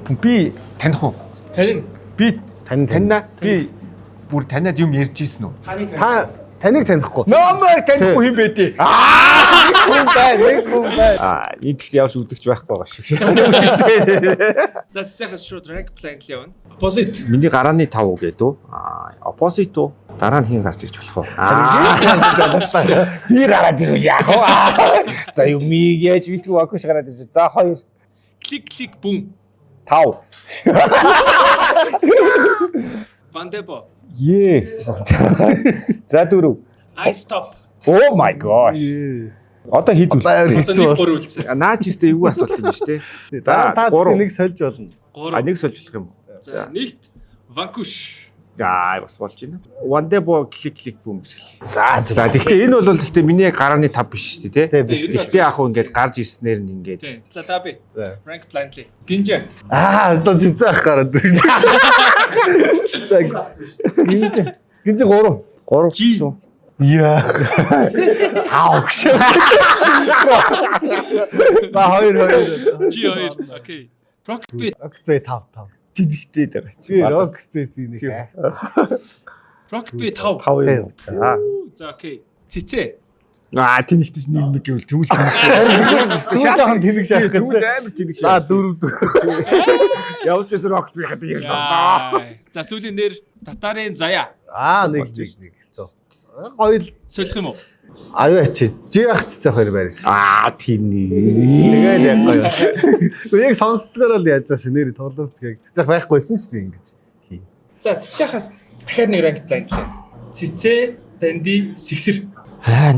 Би таних уу? Тань. Би таньна. Би бүр таньад юм ярьж ийсэн үү? Та таныг танихгүй. Номыг танихгүй юм бэ дээ. Хүн байна. Энд ихтэй явж үзэгч байхгүй байгаа шиг. За цэцэхээс шууд rank plan л явна. Opposite. Миний гарааны 5 гэдэг үү? Opposite уу? Дараа нь хин гарч ирж болох уу? Би гараад ирвэл яах вэ? За юм яаж бидгүй вакуш гараад ирж. За 2. Клик бум. 5. Вандебо. За 4. I stop. Oh my gosh. Одоо хэд үлдсэн? Одоо нэг гур үлдсэн. Наач өстэй эвгүй асуулт юм шүү дээ. За та нэг сольж болно. Нэг сольж болох юм. За нэгт Ванкуш. Бас болж байна. Wandebo клик бүүм гэсэн. За гэхдээ энэ бол гэхдээ миний гарааны 5 биш шүү дээ, тий. биш. Гэхдээ яг хөө ингээд гарч ирснээр нь ингээд. Статаби. Rank plan ли. Гинжэ. Одоо цэцээх гараад байна. Гинж 3. 3 гэсэн. Яа. Аах. За 2. G2. Окей. Rockbit. Окей 5. Тэнхтэй байгаа чи. Би роктэй тийм. Rockbit 5. 5 юм. За окей. Цэцэ. Тэнхтэйч нэг мэг гэвэл тэгвэл Тэгвэл жоохон тэнэг шахах гэдэг. Тэгвэл амар тэнэг За 4. Явж байсан рокт би хад ярьлаа. За сүүлийн нэр татарын заяа. Нэг хэцүү. Гоё л Солих юм уу? аюу ачи. Жи ах цэцэх 2 байр. Тийм Тэгэл яг гоё. Яг сонсдгоор л яаж байгаа шинээр тоглоомч гээд цэцэх байхгүйсэн ч би ингэж хий. За цэцэхээс дахиад нэг rank plan лээ. Цэцэ, данди, сэгсэр.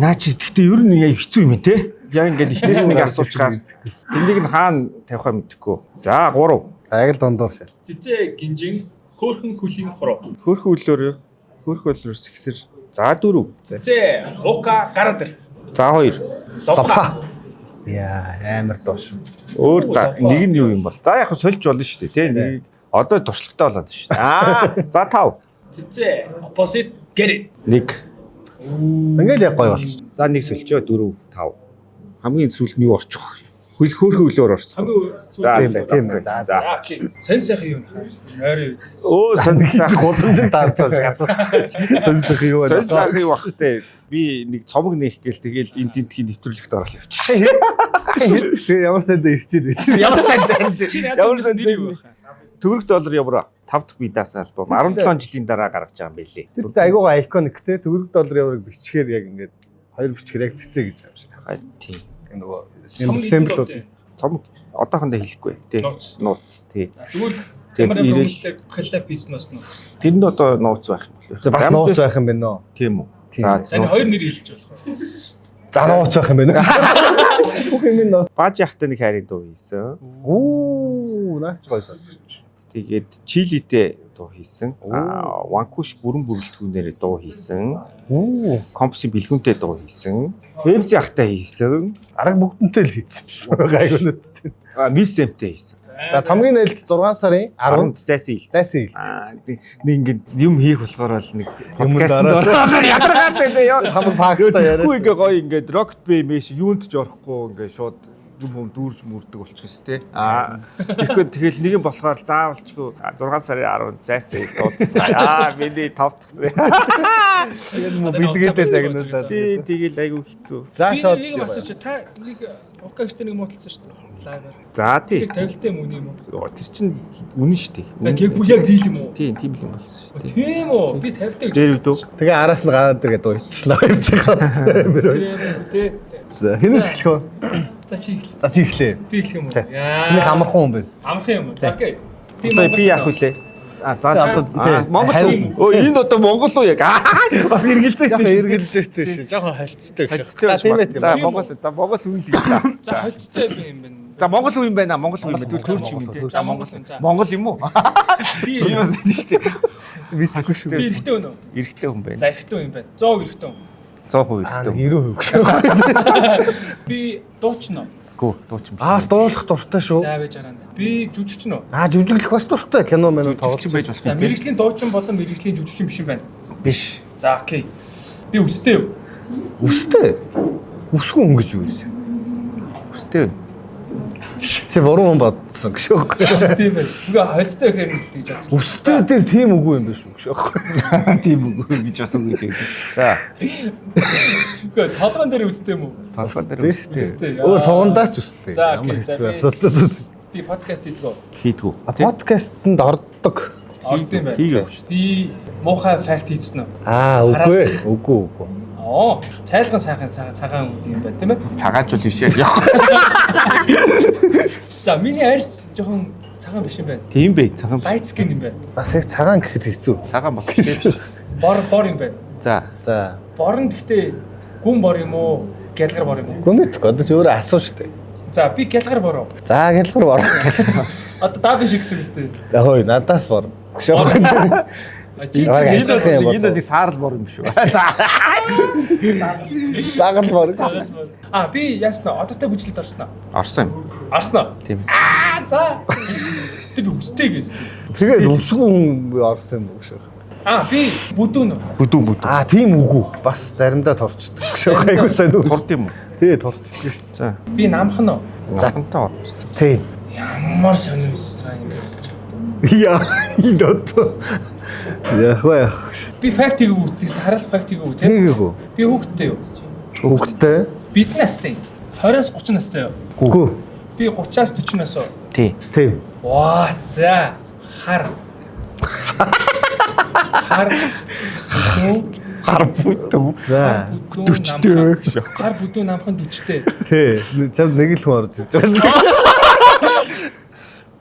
Наач гэхдээ ер нь яг хэцүү юм те. Яг ингээд ихнээс нэг асуучгаар энийг нь хаана тавихаа мэдэхгүй. За 3. Яг л дундуур шал. Цэцэ, гинжин, хөөрхөн хүлийн хуруу. Хөрхөн хөлөөр сэгсэр. За 4. Цэцэ, ука, гарадэр. За 2. Ловха. Яа, амар доош. Өөр нэг нь юу юм бол. За яг сольж болно шүү дээ те. Нэг одоо туршлагатай болоод шүү дээ. За 5. Цэцэ, opposite, get it. 1. Ингээл яг гоё болчих. За 1 сольчоо 4 5. Хамгийн сүүлд нь юу орчих вэ? Хөрхөн хөлөөр орчих. Хамгийн Тийм бай. За. окей. Сэн сайхан юм. Ойр. Сонь сайхан Гудамжинд таарч байгаа асууж. Сонсох юу вэ? Сонь сайхан бахтай. Би нэг цомог нээх гээл тэгэл энэ тентхийн нэвтрүүлэгт оруулах явчих. Тэгээ ямар санд ирчээд байт. Ямар санд Ямар сан нэр юу вэ? $4 евро 5 дахь бидаас альбом 17 жилийн дараа гаргаж байгаа юм байлээ. Тэр айгуугаа iconic те $4 еврог бичгээр яг ингээд хоёр бичгээр яг цэцээ гэж юм шиг. Тийм. Нөгөө символууд. Цомог одоохондоо хэлэхгүй тий. Нууц тий. Тэгвэл ямар хүмүүстэй коллаб бизнес нууц. Тэр нь одоо нууц байх юм болов. Бас нууц байх юм байна уу? Тийм үү. За энэ хоёр нэр хэлж болох. За нууц байх юм байна. Бүх юм нууц. Бааж яхтай нэг хайрын дуу хийсэн. Наач гоё сонсогч. Тэгээд Чилитэй дуу хийсэн. Ванкуш бүрэн бүрэлдэхүүнээр дуу хийсэн. Компси бэлгүүнтэй дуу хийсэн. Вебси ахтай хийсэн. Арга бүгдэнтэй л хийсэн юм шүү. Гайгуунуудтай. Мисэмтэй хийсэн. За цамгийн нээлт 6 сарын 10-нд зайсан ил. зайсан ил. Нэг ингэ юм хийх болохоор л нэг подкаст ядаргаатай дээ ёо. Хамаг фактаа яриа. Үгүй ингээ гоё ингээ Rocket Bay мэш юунд ч орохгүй ингээ шууд юм дүүрж мөрдөг болчихсон тий. Тэгэхгүй тэгэл нэг юм болохоор заавалчгүй 6 сарын 10-нд зайсан ил дуулцгаа. Миний 5 дахь. Яг мө бэлгээдээ загнуулаа. Тий тэгэл айгүй хэцүү. За шууд. Нэг асууч та нэг окагчтай нэг муудалсан шүү дээ. Лайваар. За тий. Тэг тавилттай юм уу юм уу? Тэр чинь үнэн шүү дээ. Яг бүр яг рийл юм уу? Тийм тийм л юм болсон шүү дээ. Тийм үү? Би тавилттай гэж. Дээр үү? Тэгээ араас нь гараад тэгээд уйдчихлаа явж байгаа. Тэ. За хинээс эхлэх үү? За чи эхэл. За чи эхлэе. Би эхлэх юм уу? Яа. Чиний амархан хүн байна. Амархан юм уу? За окей. Би яах вүлээ? За Монгол энэ одоо Монгол уу яг бас эргэлзээтэй эргэлзээтэй шүү. Жохон холцтой. За тийм ээ. За Монгол үйл юм да. За холцтой юм байна. За Монгол үе юм байна. Монгол үе юм байна. Тэгвэл төрч юм тий. За Монгол юм уу? Би юм нэгтэй. Мэдхгүй шүү. Би эрэгтэй хүн үү? Эрэгтэй хүн байна. За эрэгтэй хүн юм байна. 100% эрэгтэй хүн. 100% эрэгтэй. 90% шүү. Би дуучна. Гүү дуучин. Дуулах дуртай шүү. За байж байгаа юм. Би жүжигчин үү? Жүжиглэх бас дуртай кино мэн тоглож байж бас. За мэрэгжлийн дуучин болон мэрэгжлийн жүжигчин биш юм байна. Биш. За окей. Би үстэй юу? Үстэй. Үсгүй хүн гэж юу вэ? Үстэй. Чи буруу хүн бодсон гэж байхгүй. Тийм байх. Үгүй холцтой гэхээр нь тэгж бодсон. Өстэй дээр тийм үгүй юм биш үү гэж байхгүй. Тийм үгүй гэж бас үгүй дээ. За. Үгүй толгойн дээр өстэй юм уу? Толгой дээр Тийм шүү дээ. Өөр сугандаас ч өстэй. За, Ямар окей, за, хэцүү би- асуудал. Би подкаст хийдгөө. хийдгүү. Подкастэнд ордог. Орд юм байна. Хийгээв. Би муухай факт хийсэн үү? Үгүй. Үгүй. Оо, цайлган сайхан цагаан үүд юм байна, тийм ээ? Цагаанчул биш яа. За, миний арьс жоохон цагаан биш юм байна. Тийм бэ. Цагаан. Light skin юм байна. Бас яг цагаан гэхэд хэцүү. Цагаан болох тийм. Бор юм байна. За. За. Бор нь гэхдээ гүн бор юм уу? Гялгар бор юм уу? Гүмэт одоо ч өөрөө асуу штэ. За, би гялгар бор уу? За гялгар бор. Одоо даа биш гэсэн юм шүү дээ. За хөөе надаас бор. Чи Яагаад? Энэ нэг саарл бор юм шүү. За. Загал бор. Би яснаа одоотой бүжлэлд орсноо. Орсон юм. Орсноо. Тийм. За. Тэг би үстэй гэсэн. Тэгээд өсгөн хүн орсон юм гэж. Би бүдүүн. Бүдүүн. Тийм үгүй. Бас заримдаа торчдөг гэж. Айгуу сайн үү. Турд юм уу? Тэгээ торчдөг шүү. За. Би намхан уу? Затантай орсон. Тийм. Ямар сонирхолтой юм бэ? Яа, идот. Яах. Би факт хийгээгүй. Хараалт факт хийгээгүй тийм. Тэгээгүй. Би хүүхдтэй юу? Хүүхдтэй. Бид настай. 20-аас 30 настай юу? Үгүй. Би 30-аас 40 нас уу? Тий. Тийм. Ваа за. Хар. Гар бүтэн. За. 40-тэй гэж. Хар бүдүүн намхан 40-тэй. Тий. Чам нэг л хүн орж ирж байгаа.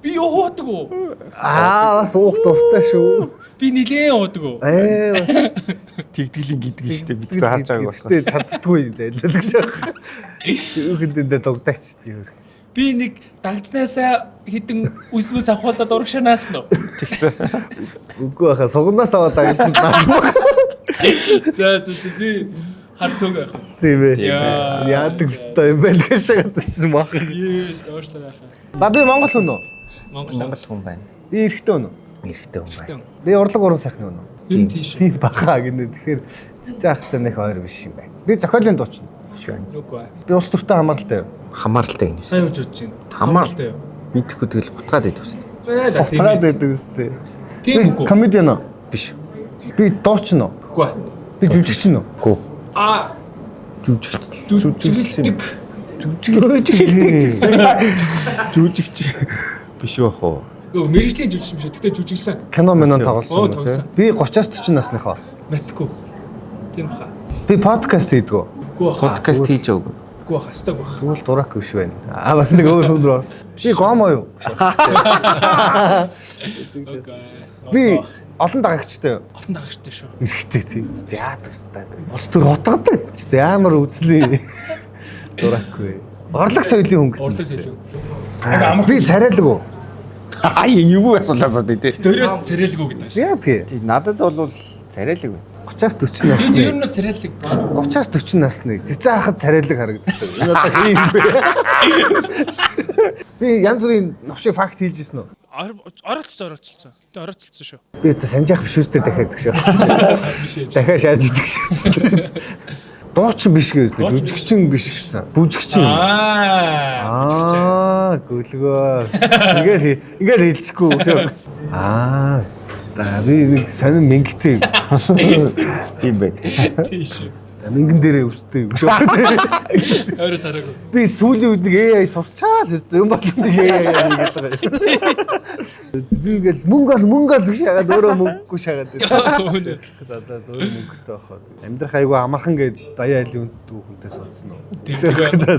Би уудаг уу? Бас уух дуртай шүү. Би нилээн уудаг уу? Бас Тэгтгэлийн гэдэг нь шүү дээ. Бид харж байгааг байна. Тэ чаддгүй зайлдаг шээ. Юу хэдэндээ дугдаач тийм. Би нэг дагдснаасаа хідэн үсвэс авахудад урагшаанаас нь. Тэгсэн. Үгүй баха сугнаас аваад дагсан таас. За би хар төг байх. Тийм ээ. Яа. Яадаг өстой юм байна гэж шагаадсан мах. Өөшлөө байх. За би Монгол хүн үү? Монгол хүн байна. Би эрэгтэй хүн үү? Эрэгтэй хүн байна. Би урлаг уран сайхны хүн үү? Ер нь тийш. Тийм баха гинэ. Тэгэхээр цэцэн ахтай нэг хоёр биш юм байна. Би зохиолын дуучна. Үгүй. Би ус төртэй хамааралтай. Хамааралтай гинэ. Сайн үж бодож байна. Хамааралтай юу? Бидэхгүй тэгэл гутгаад байдаг шүү дээ. Утгаад байдаг үстэй. Тийм үгүй. Комедиан уу? Биш. Би дуучна уу? Үгүй. Би жүжигчин үү? Гүү. Жүжигчдэг. Жүжигч биш байх уу? Мэргэжлийн жүжигч юм шиг. Гэтэ жүжигсэн. Кино минь Оо, тоглосон тоглосон. тийм. Би 30-аас 40 насныхаа. Мэдгүй. Тийм баха. Би подкаст хийдэг. Үгүй баха. Подкаст хийж яваг. Үгүй баха. Хастаг баха. Тэгвэл дурак биш байна. Бас нэг өөр хүн рүү. Би гомо юу? Би олон дагагчтай. Олон дагагчтай шүү. Эрэхтэй тийм. Яадаг өстэй. Ус төр утгадаг. Тэ амар үзлээ. Дуракгүй. Орлог соёлын хүн Урлаг гэсэн. хэлв. Би царайлаг уу? Юу асуулаас үү тий. Дөрөөс царайлгүй гэдэг шүү. Яадаг. Тий надад бол царайлаг байна. 30-аас 40 Энд насны. ер нь царайлэг шүү. 30-аас 40 насны. Цэцэн хахад царайлаг харагддаг. Энэ одоо хин бэ? Би янз бүрийн новшиг факт хийж ирсэн үү? Оролцсон. Тэ оролцсон шүү. Би одоо санджаах биш үстэй дахиад гэж. Биш ээ. Дахиад шааж идэг шүү. Дуучин биш гэж жүжигчин биш гэсэн. Бүжигчин. Гүлгөө. Ингээл хэлчихгүй. Би нэг сонин мингтэй. Тийм байна. Тийш. Мингэн дээрээ өстэй юм шүү. Ойроо сараагүй. Би сүүлийн үед нэг AI сурчаал өстэй. Юм бол нэг AI гэдэг байгаа. Би ингээл мөнгө гэж шагаад өөрөө мөнгөгүй шагаад. Одоо өөр мөнгөтэй байхад. Амьдрах айгүй амархан гээд баяа айлын үнэтэй хүнтэй суудсан уу?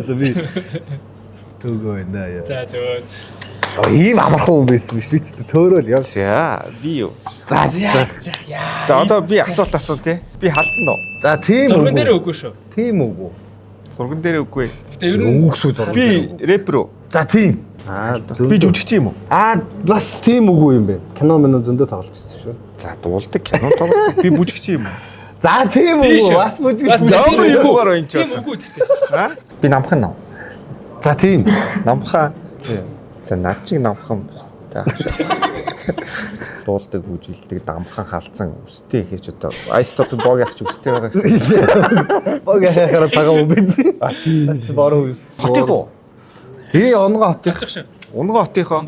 За би төгөө байна яа. За зөөд. Ийм амархан хүн байсан биш би ч төөрөөл яа. За би юу? За За одоо би асуулт асуу тий. Би халдсан уу? За тийм Зурган үү. дээр үгүй шүү. Тийм үү. Зурган дээр үгүй. Гэтэ ер нь Үгсүү зурган. Би рэпер үү? За тийм. Би жүжигч юм уу? Бас тийм үгүй юм бэ. Кино минь зөндөө тоглож байсан шүү. За дуулдаг кино тоглодог. Би бүжигч юм уу? За тийм үү. Бас бүжигч. Ямар юугаар энэ ч тийм байсан. үгүй гэхдээ. Би намхан нав. За тийм. Намхан. За над чиг намхан та. Дуулдаг, бүжгэлдэг, дамхан халдсан өстэй хийж одоо айстопын бог яах ч өстэй байгаа гэсэн. Бог яхахаараа цагаан үгүй. А тийм. Баруун үс. Хотыг уу? Тий онгоо хотыг. Хатчих шүү. Унган хотынхоо.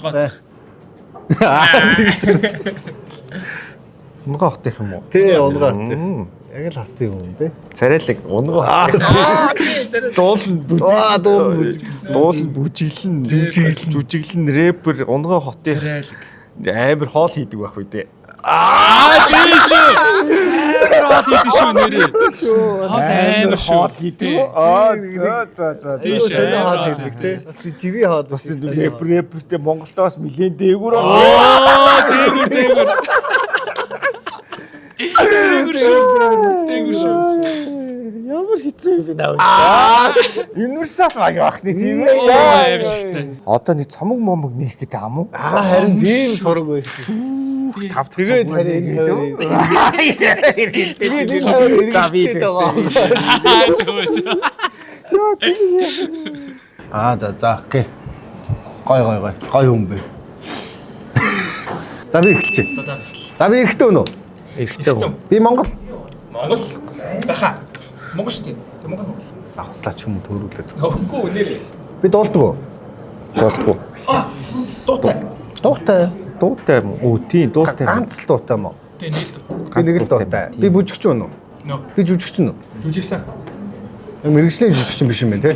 Унган хотынх юм уу? Тий, унган хот. Яг л хатын юм те. Царайлаг унган хот. Дуулан бүжиглэн рэпер унган хотын амар хоол хийдэг байх үү те. Тийм шүү. Хоол хийдэг шүү нэрээ. Амар хоол хийдэг. За. Тийм шүү. Хоол хийдэг те. Бас жири хоол Бас рэпертэй Монголдоос нэлээд дээгүүр. Дээгүүр. Ямар хэцүү юм бэ наа. Универсал баг бахны тийм ээ. Одоо нэг цомог момог нээх гэдэг юм уу? харин тийм сураг байсан. Тав Тэгээд харин энэ за окей. Гой юм бэ. За би эхэлчихье. За би эрэхтэй өнөө. Эрэхтэй үү? Би Монгол. Баха. Монгол шүү дээ. Монгол. Автлаа ч юм уу төрүүлээд. Үгүй нэрээ. Би дуулдаг уу? Дуулдаг. Дуутай. Дуутай юм уу? Тийм, дуутай. Ганц л дуутай юм уу? Тэ нэг дуу. Би нэг л дуутай. Би бүжигч үнэ. Би жүжигч үнэ. Жүжигсэн. Мэргэжлийн жүжигч биш юм байна те.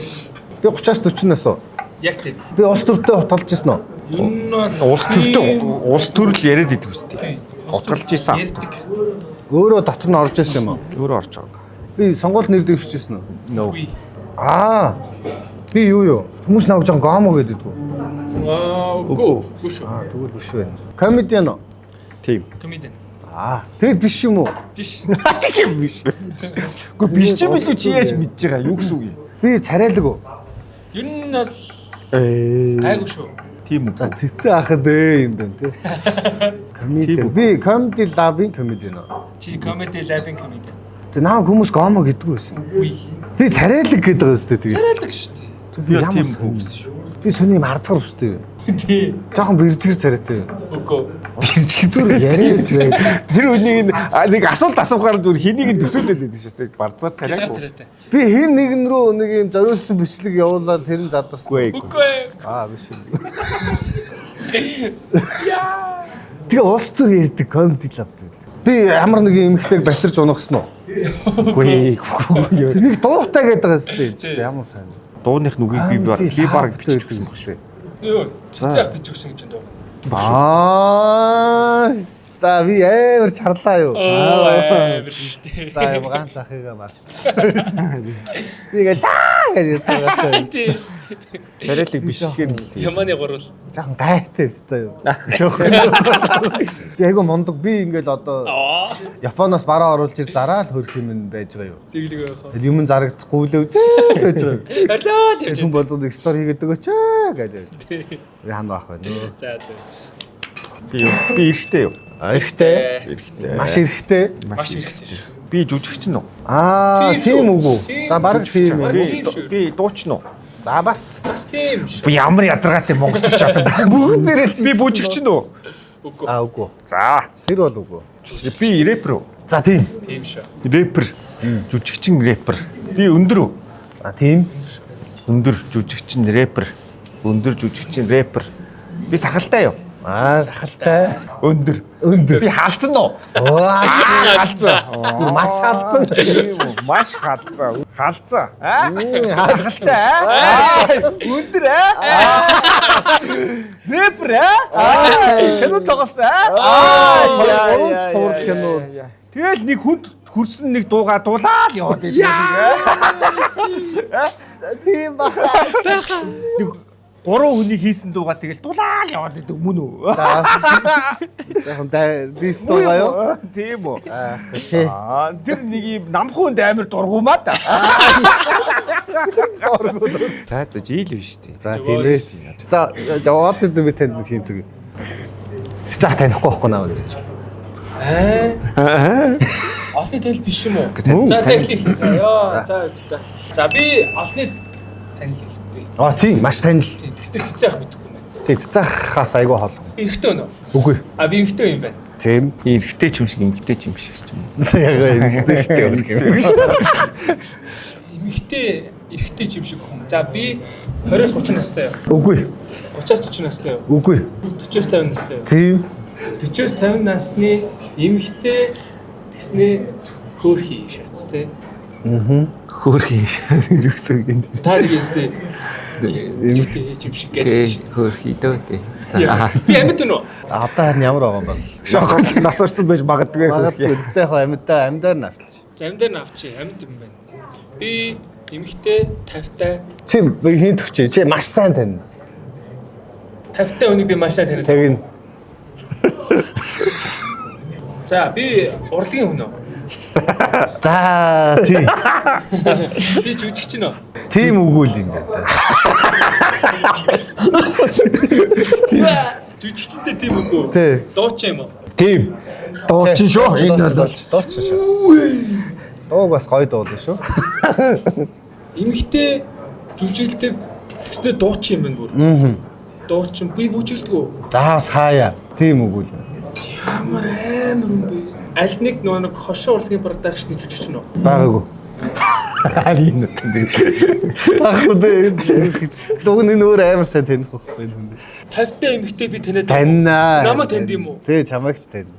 Би 30-аас 40-наас уу. Яг тийм. Би улс төртөө хотолж ирсэн үү? Энэ бол Улс төрөл яриад идэв үстэй. Хотголж исэн. ярьдаг. Өөрөө дотор нь орж ирсэн юм уу? Өөрөө орж байгаа. Би сонгуульд нэр дэвшижсэн үү? Үгүй. Би юу? Хүмүүс навж байгаа гомо гэдэг үү? Үгүй шүү. Тэгвэл биш байна. Комедиан уу? Тийм. Комедиан. Тэгэд биш юм уу? Биш. Тийм биш. Гэхдээ биш ч юм билүү чи яаж мэдж байгаа? Юу гэсэн үг юм? Би царайлаг уу? Ер нь бол айгу шүү. Тийм үү. За цэцэн ахад юм байна те. Комедиан. Би comedy lab-ийн комедиан уу? Чи comedy lab-ийн комедиан. Тэг наа хүмүүс гомо гэдэг үү байсан. Үгүй. Тэг царайлаг гэдэг байгаа шүү дээ тэгээд. Царайлаг шүү дээ. Би тийм хүмүүс шүү. Би сони юм арцгар өстэй. Тийм. Жохон бэржгэр царайтай. Үгүй. Бэржгэр яриад байна. Тэр үнийг нэг асуулт асуухаар зүгээр хэнийг нь төсөөлөд байдаг шүү дээ. Барзаар царайг. Би хэн нэгэн рүү нэг юм зориулсан бичлэг явуулаад тэр нь задарсан. Үгүй. Биш үү. Тэгээ улс төр ярьдаг comedy lab гэдэг. Би ямар нэг эмэгтэйг батарч унагсан уу? Үгүй. Тэр нэг дуутай гэдэг байгаа шүү дээ. Ямар сайн. Дууных нүгийг би баг биччихсэн баг шүү. Юу? Цэцэг бич өгсөн гэж байна. Та би амар чарлаа юу? Амар шүү дээ. Та юм ганц ахыгаа мар. Би гэж гэж байгаа. Царайлаг биш гэхээр Яманы гурвал. Жохон гайтай өстой юу? Би айгу мундаг. Би ингээл одоо Японоос бараа оруулж ир зараад хөрөх юм байж байгаа юу? Тэглэг байхаа. Юм зарагдахгүй лөө зээ гэж байгаа юу? Халаа тийм. Хүн болоод нэг стори хийгээд өгөөч гэж. Би хань байх байна. За. би эрэхтэй юу? Эрэхтэй. Маш эрэхтэй. Маш хэрэгтэй. Би жүжигч нь үү? Тийм үгүй. За бараг тийм. Би дуучин уу? За бас Тийм шүү. Би ямар ядаргаатай монголч одоо бүгдээрээ би бүжигч нь үү? Үгүй. Үгүй. За. Тэр бол үгүй. Би рэпер үү? За тийм. Тийм шүү. Рэпер. Жүжигчин рэпер. Би өндөр үү? Тийм. Өндөр жүжигчин рэпер. Өндөр жүжигчин рэпер. Би сахалтай юу? Сахалтай. Өндөр. Би халдсан уу? Халдсан. Тэр маш халдсан. Маш халдсан. Халдсан. Халдсан. Өндөр рэпер кино тоглосон. Сурд кино. Тэгэл нэг хүнд хөрсөн нэг дуугаа дуулаад яваад байдаг. Тийм ба. Гурван хүний хийсэн дуугаа тэгэл дулаал яваад байдаг мөн үү? Захан дис дуугаа юу? Тийм үү. Окей. Тэр нэг юм намхуунд амар дургуумаа да. За жийл биш тий. За тийм ээ. За яваад бид танд нэг юм төг. За танихгүй байхгүй наа гэж. Олны танил биш юм уу? За эхлэе. За би олны танил хэлбэ. Тийм маш танил. Тэгснэ цэцэг мэдэхгүй байна. Тийм цэцэгхаас айгүй хол. Эрэгтэй өнөө. Үгүй. Би эрэгтэй юм байна. Тийм. Эрэгтэй ч юм шиг эмэгтэй ч юм шиг ч юм. Яг эмэгтэй шүү дээ. Эмэгтэй эрэгтэй юм шиг хүн. За би 20-30 настай юу? Үгүй. 30-40 настай юу? Үгүй. 40-50 настай юу? Тийм. 40-50 насны эмэгтэй тэснэ хөөрхий шатс те. Хөөрхий гэж үгсэн юм. Та нэг өстэй эмэгтэй юм шиг гэсэн шүү. Хөөрхий дөө тий. За. Би амьд үү? Одоо харин ямар байгаа юм бэ? Нас орсон байж магадгүй Магадгүй хөөрхий. гэхдээ яг амьдаар нь авчих. За амьдаар нь авчи амьд юм байна. Би эмэгтэй 50-тай Чи хин төгчээ. Чи маш сайн тань. 50-тай өнийг би маш сайн таниад. Тэгин. За би урлагийн хүн үү? За тий. Би жүжигч нөө. Тийм үгүй л ингээд. Жүжигчтэй тийм үгүй. Тий. Дууч юм уу? Тийм. Дуучин шүү. Энэ бол дуучин шүү. Дууг бас гоё дуулна шүү. Эмэгтэй жүжиглдэг тэгснэ дууч юм байна бүр. Дууч би бүжиглдэг үү? За бас хаяа. Тийм үгүй л. Ямар амар юм бэ? Аль нэг нэг хошин урлагийн продакшны жүжигч нөө. Байгаагүй. Алин үтэн. Ахудээ. Дууны нөр амар сайн таних байхгүй юм. 50-тай эмэгтэй би таниад. Таньнаа. Намайг танд юм уу? Тий, чамайг ч тань.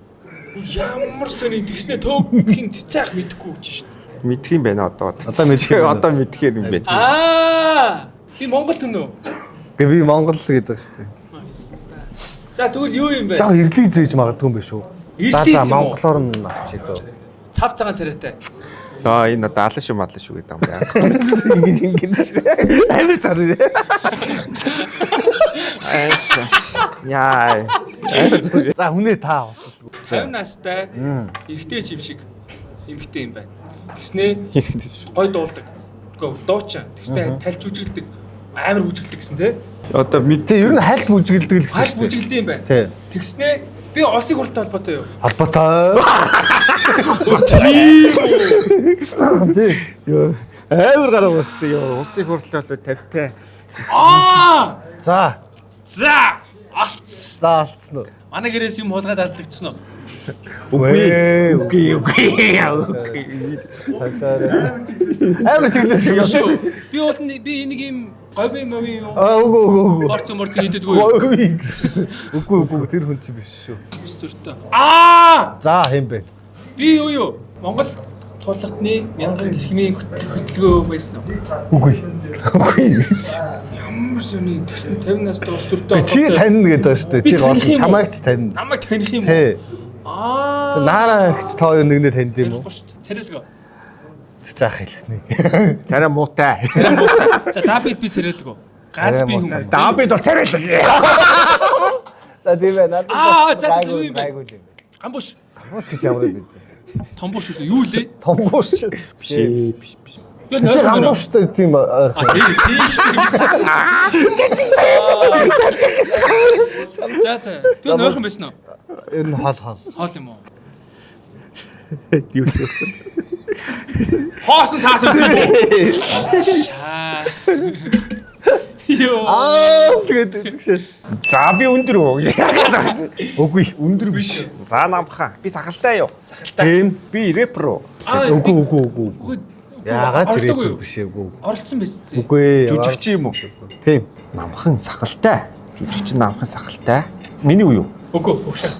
Ямар сони тэгснэ төөхийн цэцээх мэдгүй ч шүү дээ. мэдх юм байна одоо. Одоо мэдэх юм байна. Одоо мэдхээр юм байна. Би Монгол хүн үү? Гэ би Монгол л гэдэг шүү дээ. За тэгвэл юу юм бэ? За ирлийг зөөж магадгүй юм биш үү? Ирлийг За зөө. монголоор нь авчи дөө. Цав цагаан царайтай. За энэ одоо алан шүү мадлан шүү гэдэг юм байна. Ингэж ингэж шүү. Амар царай. Яа. За хүнээ та авчихгүй. 50 настай эрэгтэй юм шиг эмэгтэй юм байна. Тэснэ Хэрэгтэй шүү. гой дуулдаг. Гэхдээ дуучин. Тэснэ тальж үжигддэг. Амар үжигддэг гэсэн тий. Одоо мэд Тэ ер нь хальт бүжгэлдэг л гэсэн Хальт шүү дээ. үжигддэг юм байна. Тий. Тэгснэ би улсын хурлтай холбоотой юу? Албатай. Тий. ёо амар гараа уустай ёо улсын хурлын болоо 50-тай. За. За алц. За алдсан уу? Манай гэрээс юм хулгайд алдлагдсан уу? Үгүй. Үгүй. Сайтаараа. Амар чиглэлсэн юм шүү. Би уулын би энийг юм говь мови юу? Үгүй. Борц хийдэггүй юу? Үгүй тэр хүн чи биш шүү. Өстөртөө. За хэм бэ? Би юу? Монгол тулгатны мянган эрхмийн хөтөлгөө байсан уу? Үгүй. Ямар сони тэсн 50 настай өстөртөө. Чи тань гэдэг байна шүү дээ. Чи гол чамайг ч тань. Намайг таних юм уу? Тий. Наарагч тоо нэгнээ танд юм уу? Царилго. Заах хэлнэ. Царай муутай. За Давид би царилго. Ганц би хүн. Давид бол царай л. За тийм ээ. За тийм юм байна. Гамбуш. Гамбуш гэж ямар юм бэ? Томбуш үү? Юу лээ? Томбуш. Биш. Би Чи гамбуштай тийм ойрхон. тийш. За. Би нойрхон байсан уу? Ер нь хол. Хоол юм уу? Юу вэ? Хоосон цаасан юм уу? Йоо. Тэгээд тэгшээ. За би өндөр үү? Үгүй. Өндөр биш. За намхан. Би сахалтай юу? Сахалтай. Тийм. Би рэпер үү? Үгүй. Яагаад ч рэпер биш ээ. Оролцсон байсан тий. Үгүй. Жүжигч юм уу? Тийм. Намхан сахалтай. Жүжигч намхан сахалтай. Миний үү юу? Үгүй өгшөө.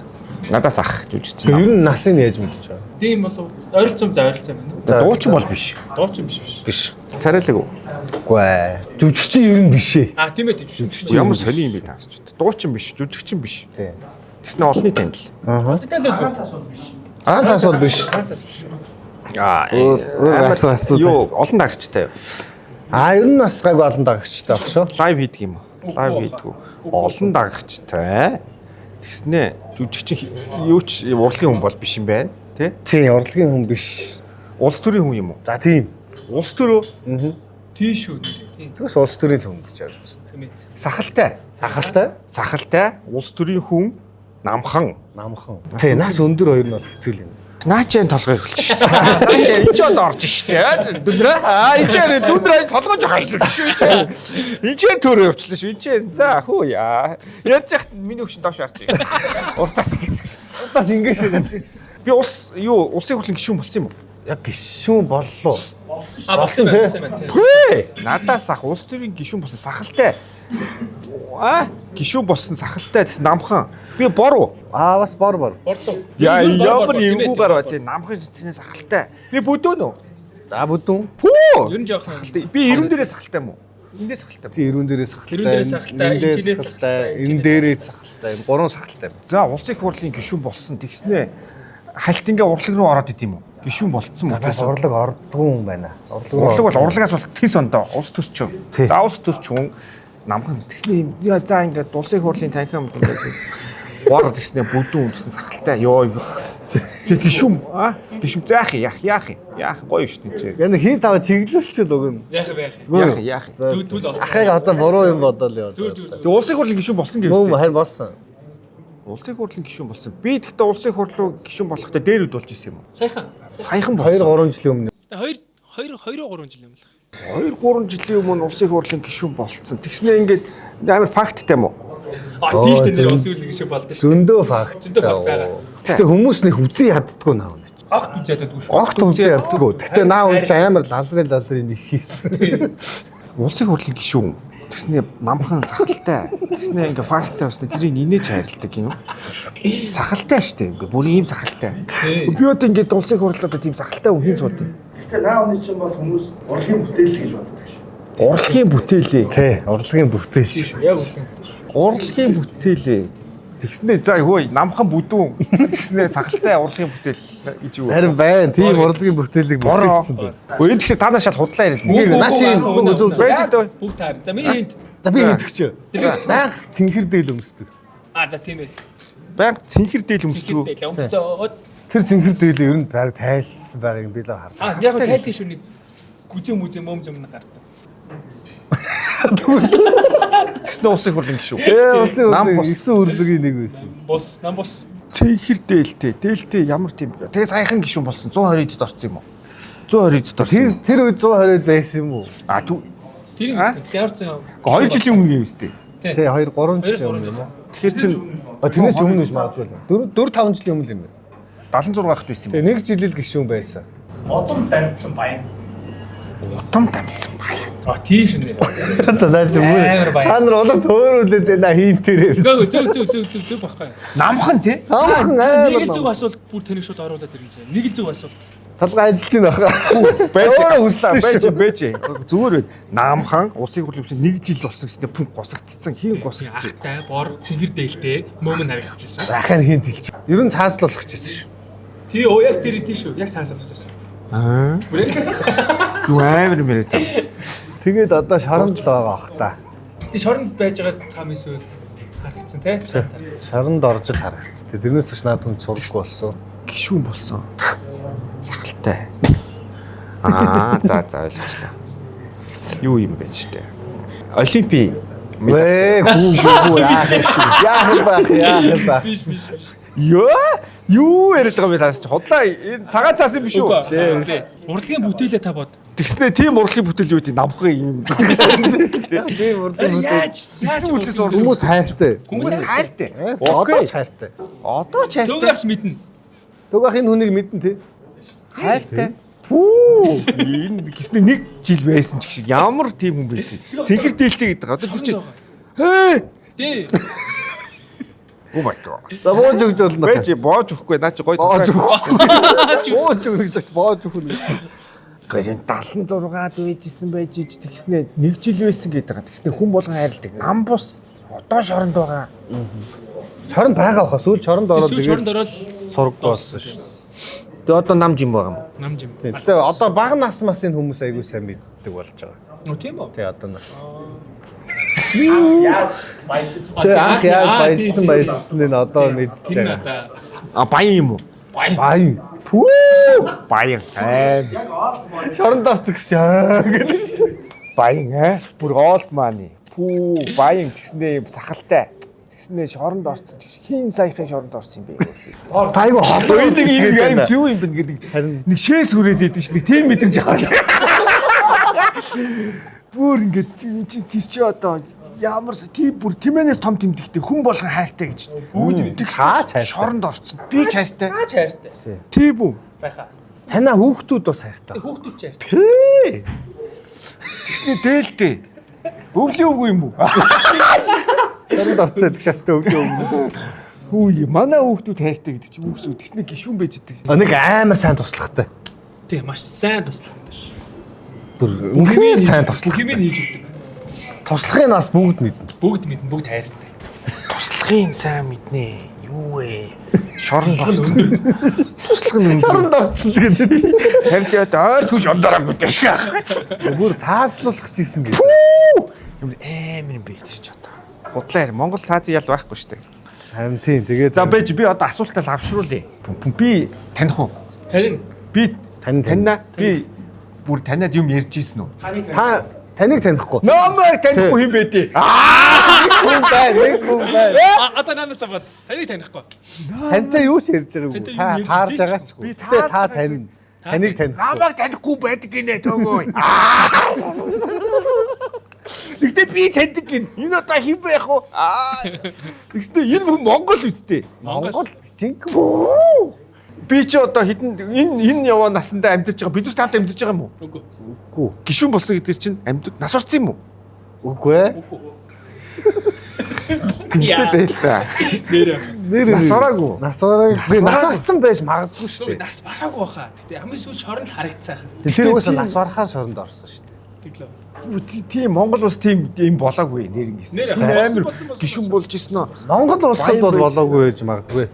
Надаас ах жүжигч. Ер нь насыг яаж мэдэж байгаа? Тийм болов. Ойролцсон байна. Дуучин бол биш. Дуучин биш. Биш. Царайлаг үү? Үгүй. Жүжигч ер нь биш ээ. Тийм ээ тийм шүү. Ямар сони юм бэ таарч. Дуучин биш, жүжигчин биш. Тийм. Тэснэ олонний танил. Аан цаас бол биш. Өөр асуу. Юу олон дагчтай юу? Ер нь бас гайгүй олон дагагчтай баг шүү. Лайв хийдэг юм уу? Лайв хийдэг үү? Олон дагагчтай. Тэгснэ жүжигчин юу ч урлагийн хүн бол биш юм байна. Тэ? Тийм, урлагийн хүн биш. Улс төрийн хүн юм уу? За тийм. Улс төрөө? Тийм шүү. Тийм. Тэгээс улс төрийн хүн гэж ярьж байна. Тийм ээ. Сахалтай. Сахалтай. Улс төрийн хүн намхан. Тийм, нас өндөр хоёр нь бол хэцүү л юм. Наачийн толгой хөлчих шүү дээ. Наачаа энэ ч онд орж шүү дээ. Дүнрээ. Энэ ч дүнрээ толгойж байгаа шүү дээ. Энэ ч төрөө явуулчихлаа шүү. Энэ ч за хөө яа. Яаж яхад миний өвчин доош харж байна. Уртаас Уртаас ингэ шүү дээ. би улсын хурлын гишүүн болсон юм уу? Яг гişүүн боллоо. болсон байна. Надаас ах улс төрийн гишүүн болсон сахалтай. Гишүүн болсон сахалтай гэсэн намхан. Би боруу. Бас бор. Бордоо. Яа ямар эвгүүгээр бат намхан жицний сахалтай. Би бүдүүн үү? За бүдүүн. Пүү. Ер нь жоох сахалтай. Би 90 дээрээ сахалтай юм уу? Эндээ сахалтай. Тий 90 дээрээ сахалтай. 90 дээрээ сахалтай, инженер сахалтай, энэ дээрээ сахалтай. Гурван сахалтай. За улс их хурлын гишүүн болсон тэгснэ хальтингээ урлаг руу ороод идэм үү? Гишүүн болцсон мөн. Бас урлаг ордгүй юм байна. Урлаг бол урлагаас бол тис ондоо улс төрчин. За улс төрчин намхан тэгснэ за ингээд улсын их хурлын танхим ингээд гоор тэгснэ бүдүүн гэсэн сахалтай. Йоо. Гишүүн яах гоё шүү дээ. Яг хин тав чиглүүлчихэд өгнө. Яах. Дүүл Ахыг одоо буруу юм бодоол яа. Тэгээ улсын их хурлын гишүүн болсон гэвч. Харин болсон. Улсын их хурлын гишүүн болсон. Би тэгтээ улсын их хурлуу гишүүн болохтой дээр үд болж исэн юм уу? Саяхан болсон. 2-3 жилийн өмнө. 2-3 жил юм л. 2-3 жилийн өмнө улсын их хурлын гишүүн болцсон. Тэгснээ ингээд амар факттай юм уу? Тийш дээр улсын их хурлын гишүүн болдсон шүү. Зөндөө факт байгаа. Гэтэ хүмүүс нэг үзий яддггүй наа. Огт үзээд байдгүй шүү. Огт үзий яддггүй. Гэтэ наа үн амар лалрын нэг хийсэн. Улсын их хурлын гишүүн тэгснээ намхан сахалтай. Тэгснээ ингээ факттай басна тэрийг инээж хайрладаг юм. Сахалтай штэ ингээ бүр ийм сахалтай. Би одоо ингээ улсын их хурлууд тийм сахалтай үхэн сууд. Гэхдээ наа оны чинь бол хүмүүс урлагийн бүтээл гэж боддог шүү. Урлагийн бүтээлээ. Тий, урлагийн бүтээл шүү. Яг Урлагийн бүтээлээ. Тэгснээ за хөөе намхан бүдүүн. Тэгснээ сахалтай урлагийн бүтээл гэж юу. Харин байна. Тийм урлагийн бүтээлийг бүтээлсэн байна. Гэхдээ тэгэхээр та нашаад худлаа яриад. Наа чи зүг байж дөө. бүгд таар. За миний энд. За би хийдэгч. Банк цэнхэр дээл өмсдөг. За тийм ээ. Банк цэнхэр дээл өмсдөг. Тэр цэнхэр дээл ер нь тайлсан байгааг би л харсан. Яг тайлтын шүнийг гүзээ мүзээ мөм зөм гардаг. Тэгснээ улсын их хурлын гишүүн. Улсын хурлын 9 өрлөгийн нэг байсан. Нам бос. Цэнхэр дээлтэй ямар тийм. Тэгээ саяхан гишүүн болсон 120-д орсон юм уу? 120-д орсон. Тэр үед 120 байсан юм уу? Тэр яарсан юм. 2 жилийн өмнө юм өстэй. Тий 2-3 жилийн өмнө юм уу? Тэгэхээр чин тэрнээс өмнө биш магадгүй. 4-5 жилийн өмнө юм байна. 76 ахт байсан юм. Тий 1 жилэл гишүүн байсан. Одом дандсан баян. Том тамдсан баян. Тийш нэ. Одоо наач юм. Та нар улам төөрүүлээд байна хийн тэрээ. Зөв баггүй. Намхан тий. Намхан Нэг л зөв асуулт бүр тэнэг шууд оруулаад ирэн зэ. Нэг л зөв асуулт. Талгаа ажиллаж байна баха. Байж. Зүгээр байд. Намхан улсын хурлын хүчин 1 жил болсон гэснээр пүнк госгдсон. Хийн госгдсон. Тай бор цэнгэр дээлтэй мөмн харагдчихсан. Ахаар хийн тэлж. Ер нь цааслуулах гэжсэн шүү. Тий яг тэр тийш үү. Яг цааслуулах гэсэн. Юу амар мэрэ та. Тэгээд одоо шоронд л байгаа ах та. Тий шоронд байж байгаа там эсвэл харагдсан тий. Шоронд орж л харагдсан. Тэрнээс ч наад хүн сурахгүй болсон. Гишүүн болсон. Сахалтай. За ойлголоо. Юу юм бэ ч тээ. Олимпи. Гүү яах байх. Юу яриад байгаа юм бэ таас чи худлаа энэ цагаан цаас юм биш үү? Урлагийн бүтээлээ та бод. Тэгснэ тийм урлагийн бүтээл юу гэдэг намхан юм. Би урдын хүмүүс хайртай. Хүмүүс хайртай. Одоо ч хайртай. Одоо ч хайртай. Төгөөч мэднэ. Төгөөх энэ хүнийг мэдэн тий. Хайртай. Пүү. Энэ гиснэ 1 жил байсан ч шиг ямар тийм хүн байсан. Цэнхэр дээлтэй гэдэг. Одоо тэр чинь Тий. Oh my god. За боож өгч болно. Байж боож өгөхгүй наа чи гоё боож өгөхгүй. Боож өгөх гэж боож өгөх нь. Гэхдээ 76-д байжсэн байж тэгснэ 1 жил байсан гэдэг. Тэгснэ хүн болгон хайрладаг. Нам бус одоо шоронд байгаа. Шоронд байгаа баха. Сүүл шоронд ороод Шоронд ороод сургууль болсон шүү. Тэгээ одоо нам жим байгаа юм. нам жим. Гэтэ одоо бага нас масын хүмүүс айгүй сайн мэддэг болж байгаа. Тийм үү? Тий одоо нас. Яа баяжж. Тэг анх яг баяжсан энэ одоо мэдж байгаа. Баян юм уу? Баян. Пүү. Баян. Шоронд ордог гэдэг шүү. Баян бүр олд маны. Пүү. Баян тэгснээ сахалтай. Тэгснээ шоронд орсон ч хин саяхан шоронд орсон юм бэ. Тайгу хот Ойлэг юм зүв юм бэ гэдэг. Нэг шээс хүрээд идэв ш. Нэг тийм мэдрэмж аваад. Бүр ингээд тийч одоо ямар тийм бүр тэмээнээс том тэмдэгтэй хүн болгон хайртай гэж. Тэгж хаач хайртай. Шоронд орсон. Би ч хайртай. Хаач хайртай. Тийм үү? Байхаа. Танаа хүүхдүүд бас хайртай. Хүүхдүүд ч яар. Тэгсний дээлтэй. Өвлийн үгүй юм уу? Саранд орцсон гэдэг шастай өвлийн. Хүү манай хүүхдүүд хайртай гэдэг чинь үүсүү тэгснэ гişүүн байж идэг. Нэг амар сайн туслахтай. Тийм маш сайн туслах юм шиг. Үнхээр сайн туслах. Хэмээн хийж өгдөг. Туслахыг нас бүгд мэднэ. Бүгд мэднэ, бүгд хайртай. Туслахын сайн мэднэ. Юу вэ? Шоронд орсон. Туслах нь Саранд орцсон гэдэг. харин тэгээд ойр түш ондороо бүтэш. Бүр цаазлуулах гэсэн гэдэг. Ямар амар юм бэ гэж ч одоо. Худлаа Монгол цаазын ял байхгүй шүү дээ. Харин тийм тэгээд За бэж би одоо асуултаа лавшруулъя. Би таних уу? Танин Би таньна. би бүр танад юм ярьж ийсэн үү? Та таныг танихгүй. Номыг танихгүй юм бэ дээ. Хүн бай. одоо надаас аваад таныг танихгүй. Тантай юу ч ярьж байгаа юм. Тантай Та юу таарж ярьж байгаа ч үгүй. Гэтэ та танина. Таныг танихгүй. Намайг танихгүй байдаг гинэ төөгөө. Тэгтээ би таньдаг гин. Энэ одоо хэн байх вэ? Тэгтээ энэ хүн Монгол үстэй. Монгол жинк. Би ч одоо хідэн энэ яваа насандаа амьдарч байгаа. Бид нар тавд амьдарч байгаа юм уу? Үгүй. Үгүй. Гишүүн болсон гэдэг чинь амьд нас орсон юм уу? Үгүй ээ. Тэгтээ дээл та. Нэр Нас ороогүй. Нас ороо. Би нас орсон байж магадгүй шүү дээ. нас бараагүй баха. Гэтэ хамгийн сүүл шорон л харагдсан хаа. Тэр үгүйс нас барахаар шоронд орсон шүү дээ. Тэглөө. Тийм Монгол улс тийм юм болоогүй нэр ингэсэн. Нэр Амар болсон. гишүүн болж исэн нөө. Монгол улсад бол болоогүй байж магадгүй.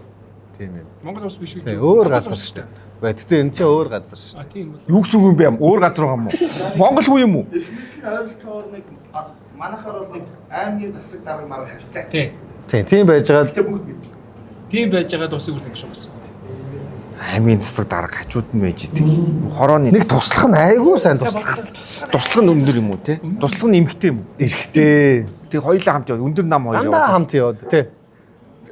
Тийм ээ. Монгол ус биш үү? Өөр газар шүү дээ. Гэхдээ энэ чинь өөр газар шүү. А тийм үү. Юу гэсэн үг юм бэ? Өөр газар байгаа юм уу? Монгол хүн юм уу? Ойлцоор нэг манайхаар бол нэг аймгийн засаг дарга марга хавцаа. Тийм. Тийм байж байгаа. Гэтэ бүгд мэд. Тийм байж байгаа тусыг үрлэн гэж юмсан. Аймгийн засаг дарга хажууд нь байж идэг. Хорооны Нэг туслах нь айгүй сайн туслах. туслах нь өндөр юм уу те? Туслах нь эмхтэй юм уу? Эрэхтэй. Тэг хоёулаа хамт яваа. Өндөр нам хоёр Дандаа яваа. хамт яваад тий.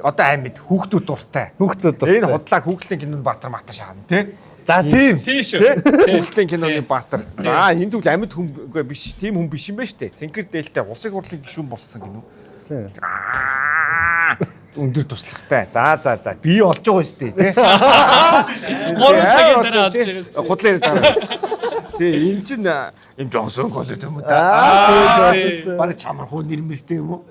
Одоо амьд хүүхдүүд дуртай. Хүүхдүүд Энэ худлаа хүүхлийн кинонд Баатар Матар шахна те? За тийм. Тийм шүү. Хүүхлийн киноны Баатар. За энэ тэгвэл амьд хүн үгүй биш. Тийм хүн биш юм байна штэ. Цэнхэр дээлтэй улсын хурлын гишүүн болсон гинүү. Тийм. Өндөр туслагтай. За. Би олж байгаа штэ те. 3 цагийн дараа олж байгаа шүү. Худлаа яриад байгаа. Тий, энэ чинь юм Жонсон гол юм уу та? Бараг чамархуу нэрмэстэй юм уу?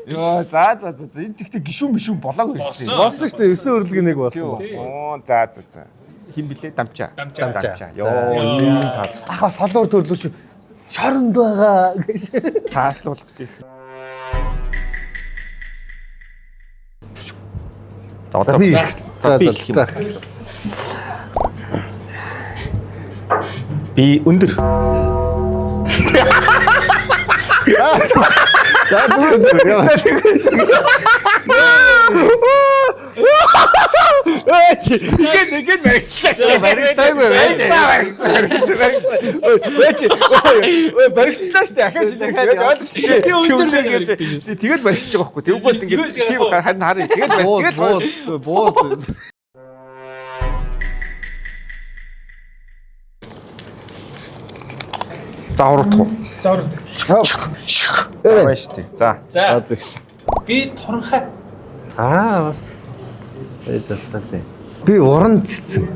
Йоо, за. Энэ тэгтээ гişүүн болоогүй шүү дээ. Болсон шүү дээ. 9 өрлөгийн нэг болсон ба. Оо, за. Хин блэ дамчаа. Дамчаа. Йоо, юм тал. Ах бас холоор төрлөө шүү. Шоронд байгаа гэж. Цааслуулах гэжсэн. За, одоо Би за. Би өндөр. За бүгд Ингээд баригчлаа. баригтайгүй Баригчлаа штэ. Ахаа шиг ойлгочихлээ. Би өндөр гэж. Тэгээд баригч байгаа байхгүй. Тэгвэл ингээд тийм харин харъя. Тэгээд бууд. зааврах уу? Заавар. Байна штэ. За. За. Би туранхай. Бас эзэлтэлээ. Би уран цэцэн.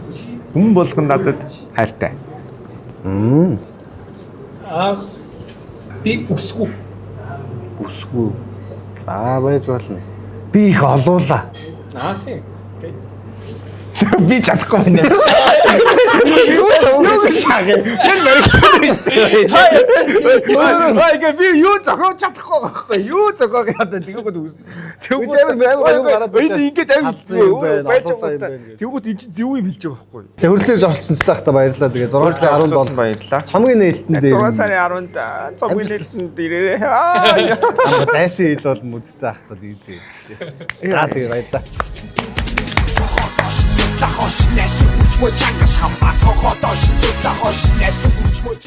Хүн болгон надад хайртай. Би өсгүү. Үсгүй. Байж болно. Би их олуула. Тийм. Би чадахгүй байна. Юу ч шагээ. Энэ баригчтай штэ. Хаа би юу зохиож чадахгүй байхгүй. Юу зохиог ядаа тэгвэл үс. Энэ ингээд амжилт. Тэгвэл энэ чинь зөв юм хэлж байгаа байхгүй. Тэг хөрлөж орцсон цаахта баярлаа. Тэгээ 6 сарын 17 баярлаа. цомгийн нээлтэн дээр 6 сарын 10-нд цомгийн нээлтэнд ирээрээ. зайсан ил бол мүз цаахта ийзээ. За тэгээ баярлаа. Захош нет, муч муч чангал хамаа цохоо доош зүт захош нет, муч муч